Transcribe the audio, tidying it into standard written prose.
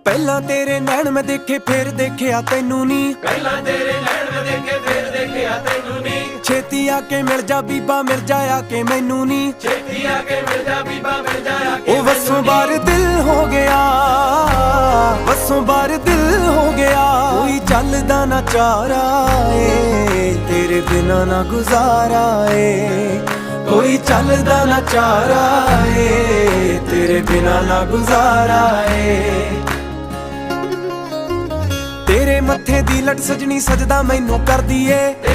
ਪਹਿਲਾਂ ਤੇਰੇ ਨੈਣ ਮੈਂ ਦੇਖੇ ਫਿਰ ਦੇਖਿਆ ਤੈਨੂੰ ਨੀ, ਪਹਿਲਾਂ ਤੇਰੇ ਨੈਣ ਮੈਂ ਦੇਖੇ ਫਿਰ ਦੇਖਿਆ ਤੈਨੂੰ ਨੀ। ਛੇਤੀ ਆ ਕੇ ਮਿਲ ਜਾ ਬੀਬਾ ਮਿਲ ਜਾ ਆ ਕੇ ਮੈਨੂੰ ਨੀ, ਛੇਤੀ ਆ ਕੇ ਮਿਲ ਜਾ ਬੀਬਾ ਮਿਲ ਜਾ ਆ ਕੇ ਉਹ ਵਸੋਂ ਬਾਹਰ ਦਿਲ ਹੋ ਗਿਆ, ਵਸੋਂ ਬਾਹਰ ਦਿਲ ਹੋ ਗਿਆ। ਕੋਈ ਚੱਲਦਾ ਨਾ ਚਾਰਾ ਏ ਤੇਰੇ ਬਿਨਾ ਨਾ ਗੁਜ਼ਾਰਾ ਏ, ਕੋਈ ਚੱਲਦਾ ਨਾ ਚਾਰਾ ਏ ਤੇਰੇ ਬਿਨਾ ਨਾ ਗੁਜ਼ਾਰਾ ਏ। ਤੇਰੇ ਮੱਥੇ ਦੀ ਲਟ ਸਜਣੀ ਸਜਦਾ ਮੈਨੂੰ ਕਰਦੀ ਏ।